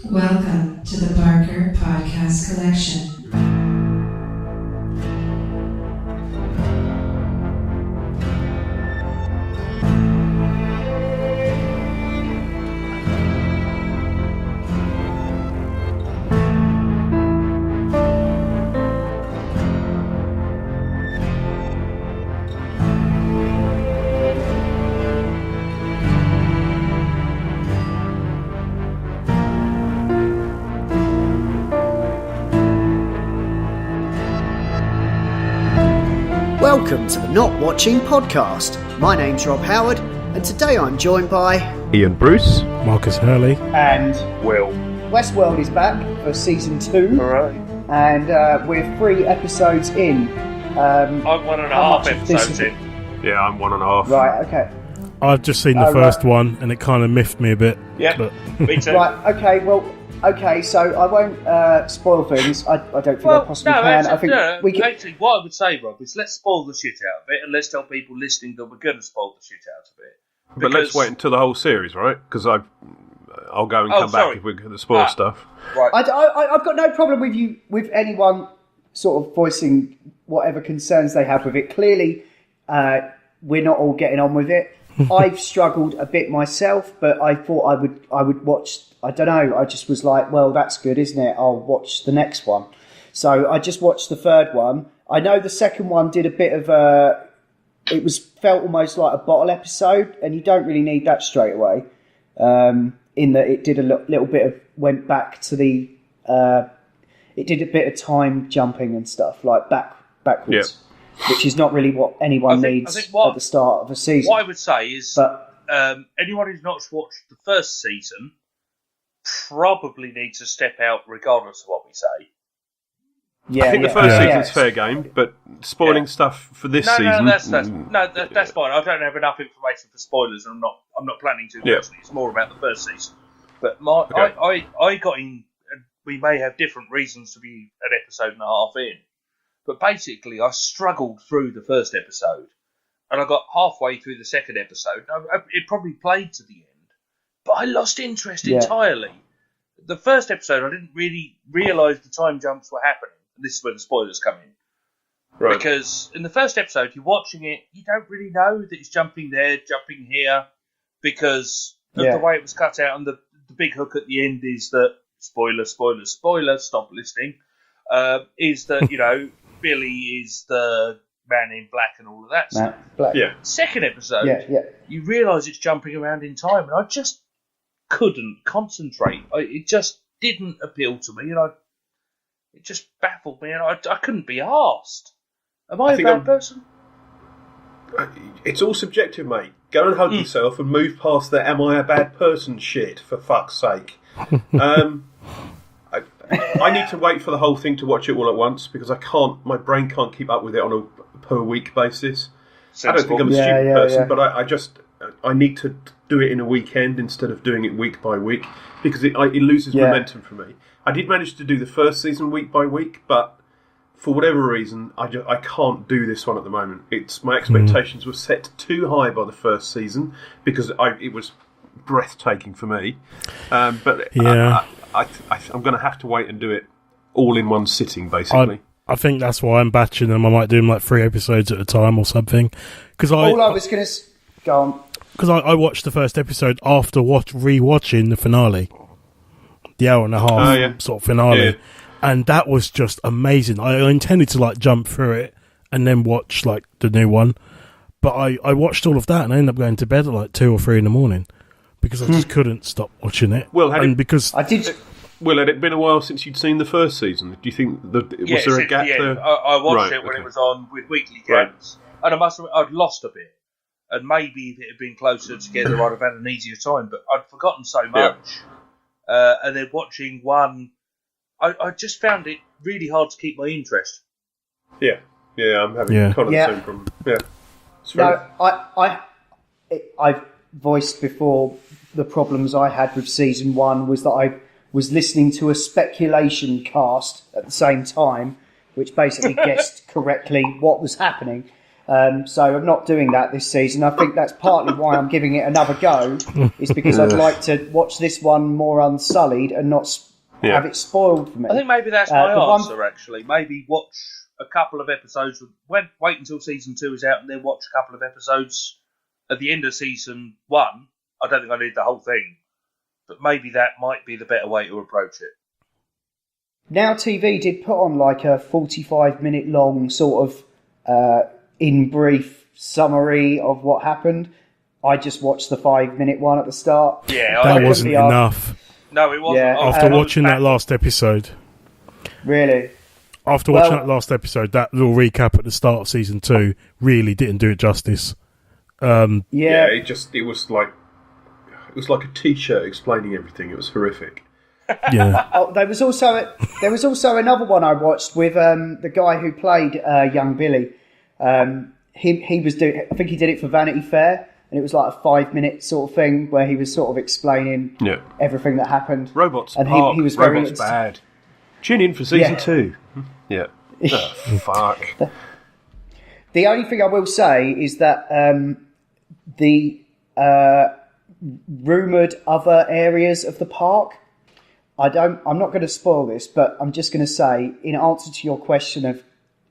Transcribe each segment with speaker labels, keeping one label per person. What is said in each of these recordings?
Speaker 1: Welcome to the Barker Podcast Collection.
Speaker 2: Welcome to the Not Watching Podcast. My name's Rob Howard, and today I'm joined by
Speaker 3: Ian Bruce,
Speaker 4: Marcus Hurley,
Speaker 2: and
Speaker 3: Will.
Speaker 2: Westworld is back for season 2.
Speaker 3: Alright.
Speaker 2: And we're 3 episodes in.
Speaker 5: I'm 1.5 episodes in.
Speaker 3: Yeah, I'm 1.5.
Speaker 2: Right, okay.
Speaker 4: I've just seen the first one, and it kind of miffed me a bit.
Speaker 5: Yeah,
Speaker 4: but...
Speaker 5: me too.
Speaker 2: Right, okay, well, okay, so I won't spoil things. I don't think I possibly can.
Speaker 5: Actually,
Speaker 2: I think we can...
Speaker 5: actually, what I would say, Rob, is let's spoil the shit out of it, and let's tell people listening that we're going to spoil the shit out of it.
Speaker 3: But let's wait until the whole series, right? Because I'll go and come back if we're going to spoil stuff.
Speaker 5: Right.
Speaker 2: I've got no problem with anyone sort of voicing whatever concerns they have with it. Clearly, we're not all getting on with it. I've struggled a bit myself, but I thought I would watch. I don't know. I just was like, well, that's good, isn't it? I'll watch the next one. So I just watched the third one. I know the second one did a bit of a. It felt almost like a bottle episode, and you don't really need that straight away. In that it did a little bit of went back to the. It did a bit of time jumping and stuff like backwards.
Speaker 3: Yep.
Speaker 2: Which is not really what anyone needs at the start of a season.
Speaker 5: What I would say is, anyone who's not watched the first season probably needs to step out regardless of what we say.
Speaker 2: Yeah,
Speaker 3: I think the first season's fair game, but spoiling stuff for this season...
Speaker 5: that's fine. I don't have enough information for spoilers, and I'm not planning to. Personally. It's more about the first season. But I got in... We may have different reasons to be an episode and a half in. But basically, I struggled through the first episode, and I got halfway through the second episode. It probably played to the end, but I lost interest entirely. The first episode, I didn't really realise the time jumps were happening. And this is where the spoilers come in. Right. Because in the first episode, you're watching it, you don't really know that it's jumping there, jumping here, because of the way it was cut out. And the big hook at the end is that, spoiler, stop listening, is that, Billy is the man in black and all of that stuff.
Speaker 2: Black.
Speaker 3: Yeah.
Speaker 5: Second episode, you realise it's jumping around in time, and I just couldn't concentrate. It just didn't appeal to me, and it just baffled me, and I couldn't be arsed. Am I a bad person?
Speaker 3: It's all subjective, mate. Go and hug yourself and move past the "am I a bad person" shit, for fuck's sake. I need to wait for the whole thing to watch it all at once because my brain can't keep up with it on a per week basis. Sensible. I don't think I'm a stupid person, but I need to do it in a weekend instead of doing it week by week because it loses momentum for me. I did manage to do the first season week by week, but for whatever reason, I can't do this one at the moment. My expectations were set too high by the first season because it was breathtaking for me. I'm going to have to wait and do it all in one sitting, basically.
Speaker 4: I think that's why I'm batching them. I might do them like 3 episodes at a time or something.
Speaker 2: All I was going to go on.
Speaker 4: Because I watched the first episode after rewatching the finale, the hour and a half sort of finale, and that was just amazing. I intended to like jump through it and then watch like the new one, but I watched all of that and I ended up going to bed at like 2 or 3 in the morning. Because I just couldn't stop watching it.
Speaker 3: Well,
Speaker 4: had
Speaker 3: it been a while since you'd seen the first season? Do you think was there a gap there?
Speaker 5: I watched it when it was on with weekly gaps, and I must admit I'd lost a bit. And maybe if it had been closer together, I'd have had an easier time. But I'd forgotten so much, and then watching one, I just found it really hard to keep my interest.
Speaker 3: Yeah, I'm having kind of the same problem. Yeah,
Speaker 2: I've voiced before. The problems I had with season 1 was that I was listening to a speculation cast at the same time, which basically guessed correctly what was happening. So I'm not doing that this season. I think that's partly why I'm giving it another go, is because I'd like to watch this one more unsullied and not have it spoiled for me.
Speaker 5: I think maybe that's my answer, actually. Maybe watch a couple of episodes. Wait until season 2 is out and then watch a couple of episodes at the end of season 1. I don't think I need the whole thing. But maybe that might be the better way to approach it.
Speaker 2: Now TV did put on like a 45-minute long sort of in brief summary of what happened. I just watched the 5-minute one at the start.
Speaker 5: Yeah,
Speaker 4: that wasn't enough.
Speaker 5: No, it wasn't.
Speaker 2: Yeah,
Speaker 4: after watching that last episode.
Speaker 2: Really?
Speaker 4: After watching that last episode, that little recap at the start of season 2 really didn't do it justice.
Speaker 3: It was like a T-shirt explaining everything. It was horrific.
Speaker 4: Yeah.
Speaker 2: There was also another one I watched with the guy who played young Billy. He was doing. I think he did it for Vanity Fair, and it was like a 5-minute sort of thing where he was sort of explaining everything that happened.
Speaker 3: Robots,
Speaker 2: and he was
Speaker 3: Robots bad. Tune in for season 2. Yeah. Oh, fuck.
Speaker 2: The only thing I will say is that the rumoured other areas of the park, I'm not going to spoil this, but I'm just going to say, in answer to your question of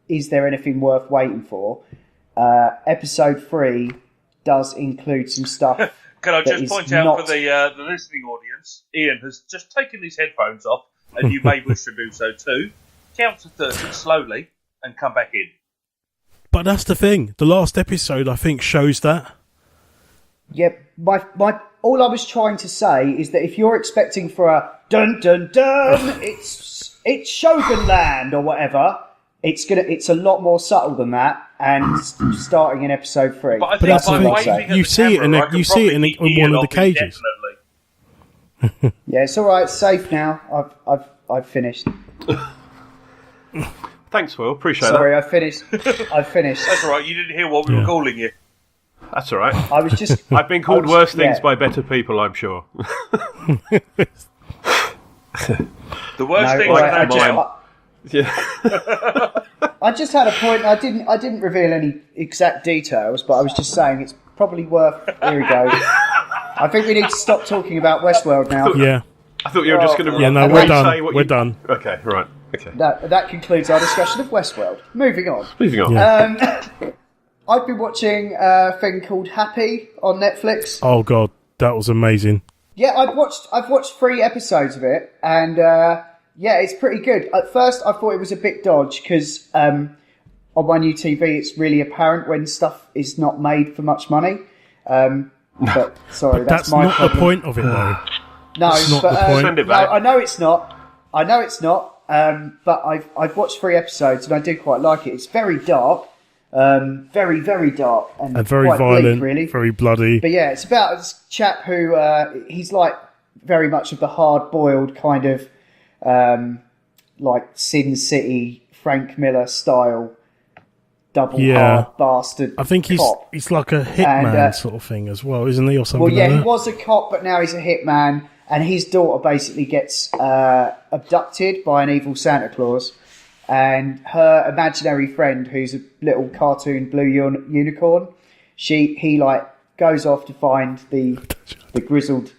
Speaker 2: is there anything worth waiting for, episode 3 does include some stuff.
Speaker 5: Can I just point out for the listening audience, Ian has just taken his headphones off, and you may wish to do so too. Count to 30 slowly and come back in.
Speaker 4: But that's the thing. The last episode, I think, shows that.
Speaker 2: Yep. All I was trying to say is that if you're expecting for a dun dun dun, it's Shogun Land or whatever, it's a lot more subtle than that, and starting in episode 3.
Speaker 5: But that's by waving at
Speaker 4: you
Speaker 5: the
Speaker 4: see
Speaker 5: camera,
Speaker 4: it in one of the cages.
Speaker 2: Yeah, it's all right. It's safe now. I've finished.
Speaker 3: Thanks, Will. Appreciate
Speaker 2: Sorry,
Speaker 3: that.
Speaker 2: I've finished.
Speaker 5: That's all right. You didn't hear what we were calling you.
Speaker 3: That's all right.
Speaker 2: I was just.
Speaker 3: I've been called worse things by better people, I'm sure.
Speaker 5: The worst thing I
Speaker 2: just had a point. I didn't reveal any exact details, but I was just saying it's probably worth. Here we go. I think we need to stop talking about Westworld now.
Speaker 3: I thought you were just going to.
Speaker 4: Yeah, no, we're done. We're done.
Speaker 3: Okay, right. Okay.
Speaker 2: That concludes our discussion of Westworld. Moving on.
Speaker 4: Yeah.
Speaker 2: I've been watching a thing called Happy on Netflix.
Speaker 4: Oh god, that was amazing.
Speaker 2: Yeah, I've watched 3 episodes of it, and it's pretty good. At first, I thought it was a bit dodgy because on my new TV, it's really apparent when stuff is not made for much money. But sorry, that's my
Speaker 4: not
Speaker 2: problem.
Speaker 4: the point of it, though.
Speaker 2: No,
Speaker 4: that's not
Speaker 2: but
Speaker 4: the point.
Speaker 3: Send it back.
Speaker 2: No, I know it's not. But I've watched 3 episodes and I do quite like it. It's very dark, very very dark, and
Speaker 4: very
Speaker 2: quite
Speaker 4: violent,
Speaker 2: bleak, really,
Speaker 4: very bloody.
Speaker 2: But yeah, it's about this chap who he's like very much of the hard-boiled kind of like Sin City Frank Miller style double hard bastard.
Speaker 4: I think he's like a hitman sort of thing as well, isn't he, or something?
Speaker 2: Well, yeah,
Speaker 4: like that?
Speaker 2: He was a cop, but now he's a hitman. And his daughter basically gets abducted by an evil Santa Claus, and her imaginary friend, who's a little cartoon blue unicorn, he like goes off to find the grizzled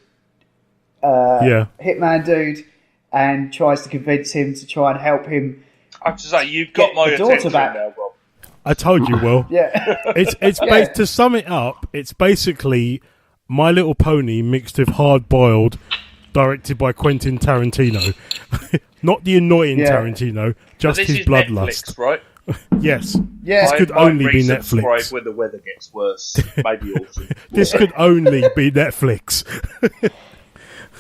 Speaker 2: hitman dude, and tries to convince him to try and help him.
Speaker 5: I have to say, you've got my attention now, Rob.
Speaker 4: I told you, Will.
Speaker 2: Yeah,
Speaker 4: it's to sum it up, it's basically My Little Pony mixed with Hard Boiled, directed by Quentin Tarantino. Not the annoying Tarantino, just his bloodlust.
Speaker 5: Netflix, right?
Speaker 4: Yes.
Speaker 2: Yeah.
Speaker 4: This could only be Netflix.
Speaker 5: When the weather gets worse, maybe autumn.
Speaker 4: This could only be Netflix.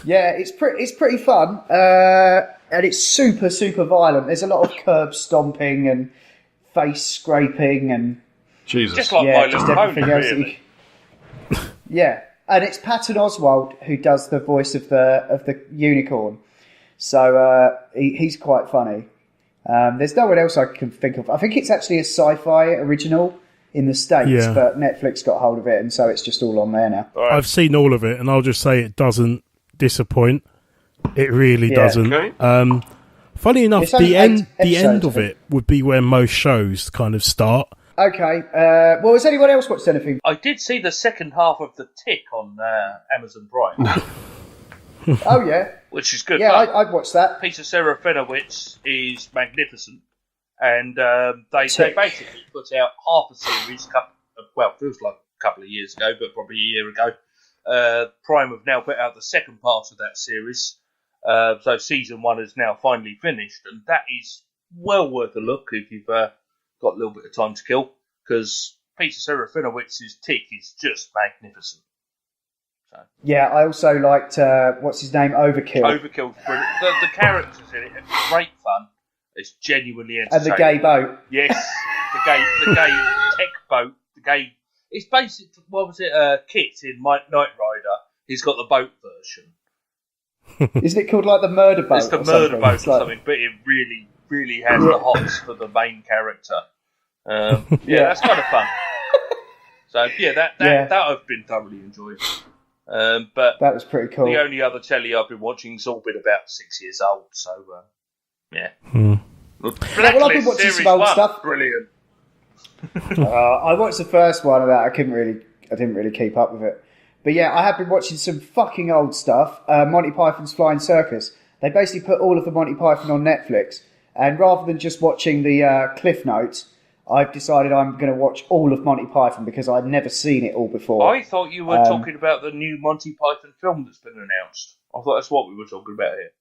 Speaker 2: Yeah, it's pretty fun, and it's super super violent. There's a lot of curb stomping and face scraping and
Speaker 3: Jesus,
Speaker 5: just like My Little Pony, really.
Speaker 2: Yeah. And it's Patton Oswalt who does the voice of the unicorn, so he's quite funny. There's no one else I can think of. I think it's actually a sci-fi original in the States, but Netflix got hold of it, and so it's just all on there now.
Speaker 4: Right. I've seen all of it, and I'll just say it doesn't disappoint. It really doesn't.
Speaker 3: Okay.
Speaker 4: Funny enough, the end of it would be where most shows kind of start.
Speaker 2: Okay. Well, has anyone else watched anything?
Speaker 5: I did see the second half of The Tick on Amazon Prime.
Speaker 2: Oh, yeah.
Speaker 5: Which is good.
Speaker 2: Yeah, I'd watch that.
Speaker 5: Peter Serafinowicz is magnificent. And they basically put out half a series, feels like a couple of years ago, but probably a year ago. Prime have now put out the second part of that series. So season 1 is now finally finished. And that is well worth a look if you've got a little bit of time to kill. Because Peter Serafinowicz's Tick is just magnificent. So.
Speaker 2: Yeah, I also liked, what's his name, Overkill.
Speaker 5: Overkill's brilliant. The characters in it are great fun. It's genuinely entertaining.
Speaker 2: And the gay boat.
Speaker 5: Yes, the gay tech boat. It's basically, what was it, Kit in Knight Rider. He's got the boat version.
Speaker 2: Isn't it called like the murder boat?
Speaker 5: It's the murder boat or something, but it really, really has the hots for the main character. That's kind of fun. So that I've been thoroughly enjoying. But
Speaker 2: that was pretty cool.
Speaker 5: The only other telly I've been watching has all been about 6 years old, so yeah.
Speaker 2: Well, I've been watching some old stuff.
Speaker 5: Brilliant.
Speaker 2: I watched the first one of that. I didn't really keep up with it. But yeah, I have been watching some fucking old stuff. Monty Python's Flying Circus. They basically put all of the Monty Python on Netflix, and rather than just watching the Cliff Notes, I've decided I'm going to watch all of Monty Python because I'd never seen it all before.
Speaker 5: I thought you were talking about the new Monty Python film that's been announced. I thought that's what we were talking about here.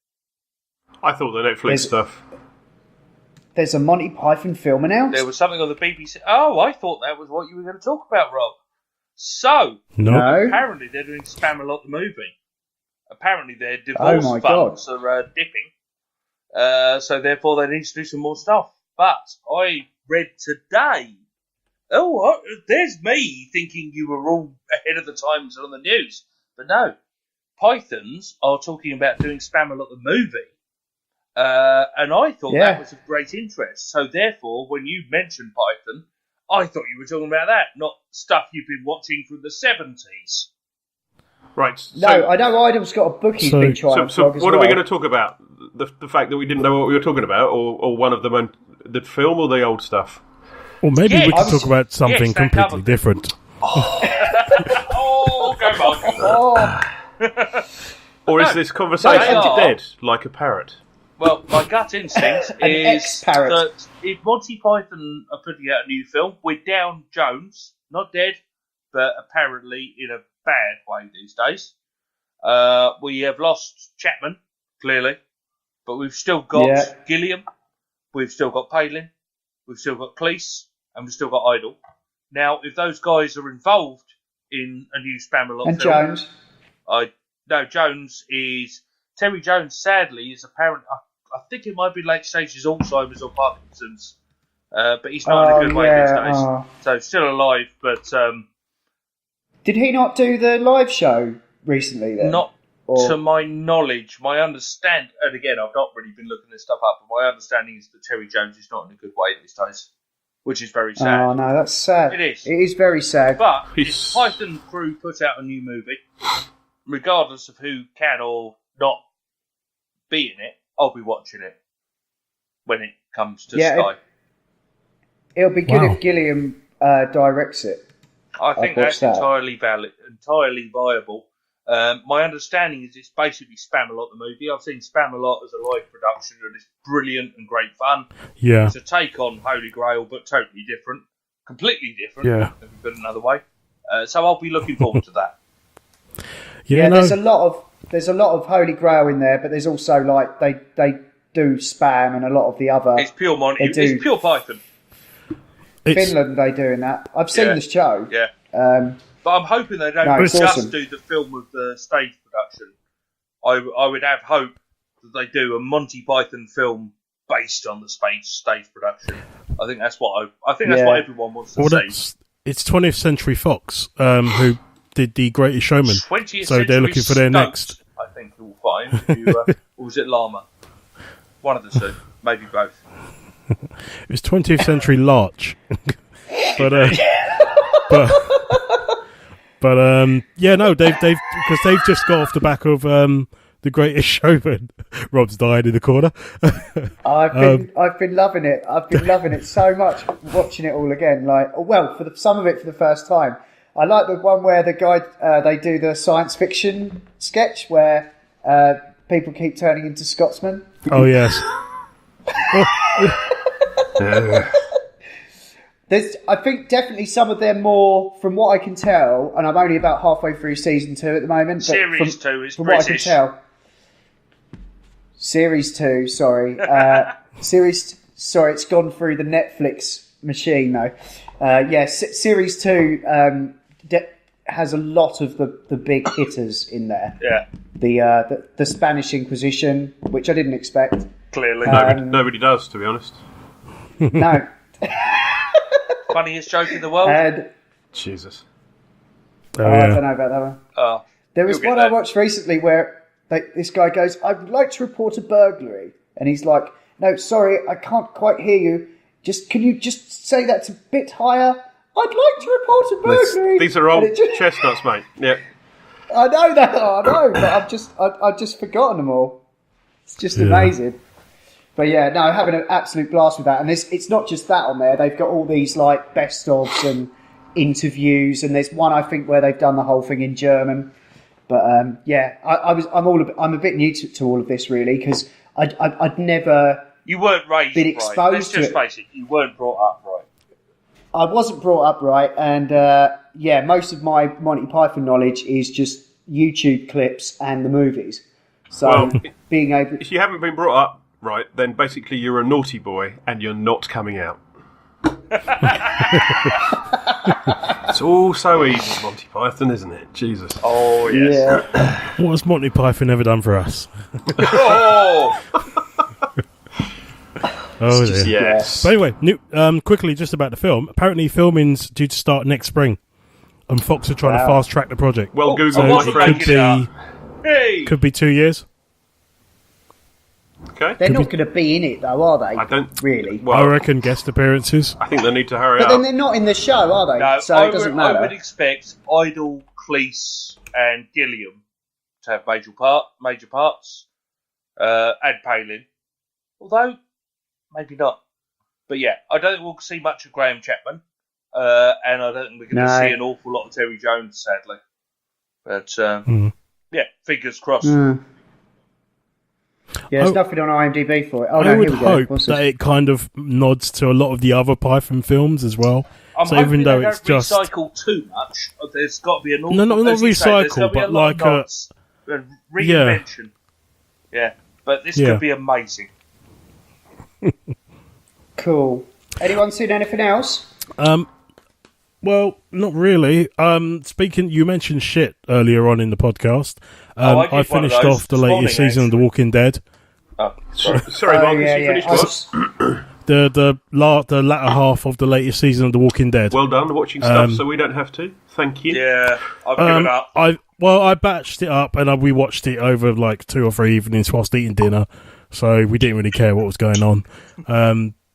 Speaker 3: I thought the Netflix stuff.
Speaker 2: There's a Monty Python film announced?
Speaker 5: There was something on the BBC. Oh, I thought that was what you were going to talk about, Rob. So, apparently they're doing Spamalot the movie. Apparently their divorce funds are dipping. So therefore they need to do some more stuff. But I read today... there's me thinking you were all ahead of the times on the news. But no. Pythons are talking about doing Spamalot the movie. And I thought that was of great interest. So therefore, when you mentioned Python, I thought you were talking about that, not stuff you've been watching from the 70s.
Speaker 3: Right.
Speaker 2: No, I know Idol's got a bookie been trying.
Speaker 3: So what are we going to talk about? The fact that we didn't know what we were talking about, or one of them, the film, or the old stuff?
Speaker 4: Or maybe we could talk about something completely different.
Speaker 5: Oh, go on.
Speaker 3: Or is this conversation dead, like a parrot?
Speaker 5: Well, my gut instinct is that if Monty Python are putting out a new film, we're down Jones, not dead, but apparently in a bad way these days. We have lost Chapman, clearly, but we've still got Gilliam, we've still got Palin, we've still got Cleese, and we've still got Idol. Now, if those guys are involved in a new Spamalot film... And Jones... Terry Jones, sadly, is apparent. I think it might be late stages Alzheimer's or Parkinson's, but he's not in a good way these days. So still alive, but
Speaker 2: did he not do the live show recently? Then
Speaker 5: not to my knowledge. My understand, and again, I've not really been looking this stuff up, but my understanding is that Terry Jones is not in a good way these days, which is very sad.
Speaker 2: Oh no, that's sad.
Speaker 5: It is.
Speaker 2: It is very sad.
Speaker 5: But if Python crew put out a new movie, regardless of who can or not be in it, I'll be watching it when it comes to Sky.
Speaker 2: It'll be good if Gilliam directs it.
Speaker 5: I think that's entirely valid, entirely viable. My understanding is it's basically Spamalot the movie. I've seen Spamalot as a live production and it's brilliant and great fun.
Speaker 4: Yeah.
Speaker 5: It's a take on Holy Grail, but totally different. Completely different, if you put it another way. So I'll be looking forward to that.
Speaker 2: There's a lot of Holy Grail in there, but there's also like they do Spam and a lot of the other.
Speaker 5: It's pure Monty. It's pure Python.
Speaker 2: Finland they doing that. I've seen this show.
Speaker 5: Yeah. But I'm hoping they don't just do the film with the stage production. I would have hope that they do a Monty Python film based on the stage production. I think that's what what everyone wants to see.
Speaker 4: It's 20th Century Fox who did The Greatest Showman.
Speaker 5: 20th
Speaker 4: so they're looking for their next.
Speaker 5: I think you'll find. Or was it Llama? One of the two, maybe both.
Speaker 4: It was 20th Century Larch, but they've because they've just got off the back of the The Greatest Showman. Rob's dying in the corner.
Speaker 2: I've been loving it. I've been loving it so much, watching it all again. Some of it for the first time. I like the one where the guy they do the science fiction sketch where people keep turning into Scotsmen.
Speaker 4: Oh yes.
Speaker 2: I think definitely some of them more, from what I can tell, and I'm only about halfway through season 2 at the moment.
Speaker 5: Series 2 is
Speaker 2: from
Speaker 5: British.
Speaker 2: What I can tell. Series 2, sorry. Sorry, it's gone through the Netflix machine though. Series 2 has a lot of the big hitters in there.
Speaker 5: Yeah.
Speaker 2: The Spanish Inquisition, which I didn't expect.
Speaker 5: Clearly.
Speaker 3: Nobody does, to be honest.
Speaker 2: No.
Speaker 5: Funniest joke in the world?
Speaker 3: Jesus.
Speaker 2: I don't know about that one.
Speaker 5: Oh,
Speaker 2: there was one I watched recently where this guy goes, "I'd like to report a burglary," and he's like, "No, sorry, I can't quite hear you. Can you just say that a bit higher? I'd like to report a burglary."
Speaker 3: These are old chestnuts, mate. Yeah.
Speaker 2: I know that. I know, but I've just forgotten them all. It's just amazing. But yeah, no, having an absolute blast with that. And it's not just that on there. They've got all these like best ofs and interviews, and there's one I think where they've done the whole thing in German. But I'm a bit new to all of this really, because I'd never
Speaker 5: you weren't raised
Speaker 2: been exposed
Speaker 5: right. Let's
Speaker 2: to
Speaker 5: just
Speaker 2: it.
Speaker 5: face it, you weren't brought up right.
Speaker 2: I wasn't brought up right, and most of my Monty Python knowledge is just YouTube clips and the movies. So being able,
Speaker 3: if you haven't been brought up right, then basically you're a naughty boy and you're not coming out. It's all so easy, Monty Python, isn't it? Jesus.
Speaker 5: Oh, yes.
Speaker 2: Yeah.
Speaker 4: What has Monty Python ever done for us? Oh, dear.
Speaker 3: Yes.
Speaker 4: But anyway, quickly, just about the film. Apparently, filming's due to start next spring, and Fox are trying to fast track the project.
Speaker 3: Well, Google,
Speaker 5: so
Speaker 3: my friend.
Speaker 4: Could be 2 years.
Speaker 3: Okay.
Speaker 2: They're not going to be in it though, are they?
Speaker 3: I don't
Speaker 2: really.
Speaker 3: Well,
Speaker 4: I reckon guest appearances.
Speaker 3: I think they need to hurry
Speaker 2: but
Speaker 3: up.
Speaker 2: then they're not in the show, are they?
Speaker 5: No,
Speaker 2: so it doesn't matter.
Speaker 5: I would expect Idle, Cleese, and Gilliam to have major parts, and Palin. Although maybe not. But yeah, I don't think we'll see much of Graham Chapman, and I don't think we're going to see an awful lot of Terry Jones, sadly. But yeah, fingers crossed.
Speaker 2: Yeah, there's nothing on IMDb for it.
Speaker 4: I would hope that it kind of nods to a lot of the other Python films as well.
Speaker 5: I'm
Speaker 4: so even though it's
Speaker 5: don't
Speaker 4: just
Speaker 5: recycle too much, there's got to be an awful
Speaker 4: not recycle, but like a
Speaker 5: reinvention. Yeah, but this could be amazing.
Speaker 2: Cool. Anyone seen anything else?
Speaker 4: Well, not really. Speaking, you mentioned shit earlier on in the podcast. I finished off the latest season of The Walking Dead.
Speaker 5: Oh,
Speaker 3: sorry, Marcus, you finished what?
Speaker 4: The latter half of the latest season of The Walking Dead.
Speaker 3: Well done, watching stuff so we don't have to. Thank you.
Speaker 5: Yeah, I've given up.
Speaker 4: I batched it up and we watched it over like 2 or 3 evenings whilst eating dinner, so we didn't really care what was going on.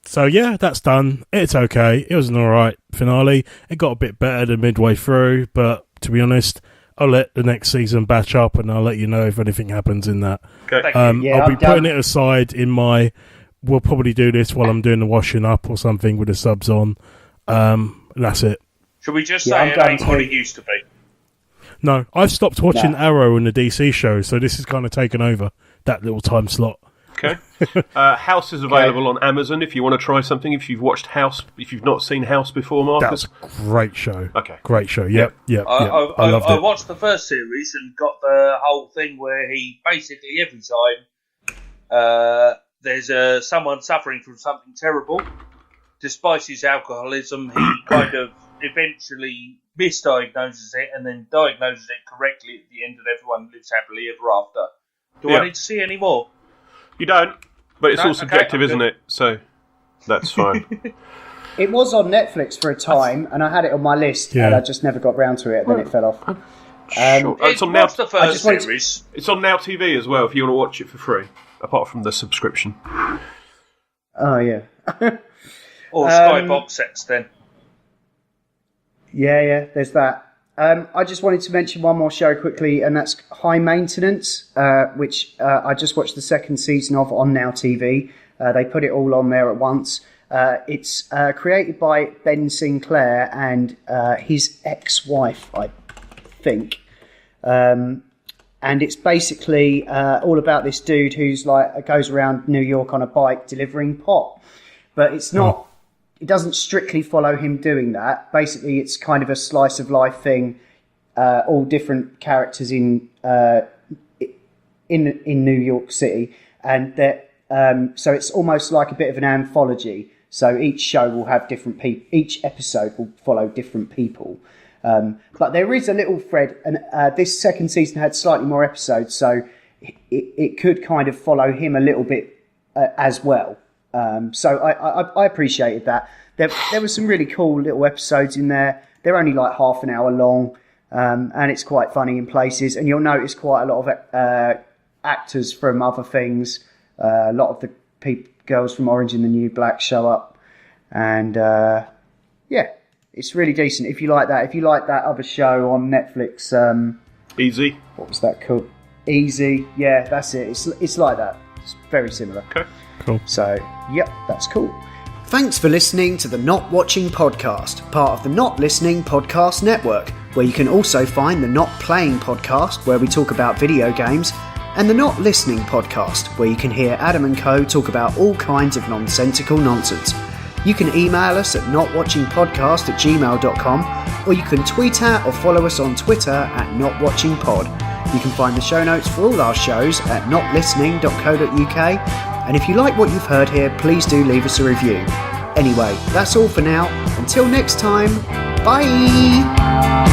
Speaker 4: So yeah, that's done. It's okay. It was an alright finale. It got a bit better than midway through, but to be honest, I'll let the next season batch up and I'll let you know if anything happens in that.
Speaker 3: Okay.
Speaker 4: I'll be putting it aside in my... We'll probably do this while I'm doing the washing up or something with the subs on. That's it.
Speaker 5: Should we just say it ain't what it used to be?
Speaker 4: No, I've stopped watching Arrow and the DC show, so this has kind of taken over that little time slot.
Speaker 3: Okay. House is available on Amazon if you want to try something. If you've watched House, if you've not seen House before, Marcus.
Speaker 4: That's a great show.
Speaker 3: Okay.
Speaker 4: Great show. Yep. I loved it.
Speaker 5: I watched the first series and got the whole thing where he basically every time there's someone suffering from something terrible, despite his alcoholism, he kind of eventually misdiagnoses it and then diagnoses it correctly at the end, and everyone lives happily ever after. Do I need to see any more?
Speaker 3: You don't, but it's all subjective, isn't it? So that's fine.
Speaker 2: It was on Netflix for a time, and I had it on my list, and I just never got round to it, and then it fell off.
Speaker 3: Sure. It's on Now.
Speaker 5: The first series.
Speaker 3: It's on Now TV as well if you want to watch it for free, apart from the subscription.
Speaker 2: Oh yeah.
Speaker 5: Or Sky box sets then.
Speaker 2: Yeah, there's that. I just wanted to mention one more show quickly, and that's High Maintenance, which I just watched the second season of on Now TV. They put it all on there at once. It's created by Ben Sinclair and his ex-wife, I think. And it's basically all about this dude who's like goes around New York on a bike delivering pot. But it's not... It doesn't strictly follow him doing that. Basically, it's kind of a slice of life thing. All different characters in New York City, and that so it's almost like a bit of an anthology. So each show will have different people. Each episode will follow different people. But there is a little thread, and this second season had slightly more episodes, so it could kind of follow him a little bit as well. So I appreciated that. There were some really cool little episodes in there. They're only like half an hour long, and it's quite funny in places. And you'll notice quite a lot of actors from other things. A lot of the girls from Orange and the New Black show up. And yeah, it's really decent. If you like that other show on Netflix.
Speaker 3: Easy.
Speaker 2: What was that called? Easy. Yeah, that's it. It's like that. It's very similar.
Speaker 3: Okay.
Speaker 4: Cool.
Speaker 2: So, yep, that's cool. Thanks for listening to the Not Watching Podcast, part of the Not Listening Podcast Network, where you can also find the Not Playing Podcast, where we talk about video games, and the Not Listening Podcast, where you can hear Adam and Co. talk about all kinds of nonsensical nonsense. You can email us at notwatchingpodcast@gmail.com, or you can tweet at or follow us on Twitter at notwatchingpod. You can find the show notes for all our shows at notlistening.co.uk. And if you like what you've heard here, please do leave us a review. Anyway, that's all for now. Until next time, bye!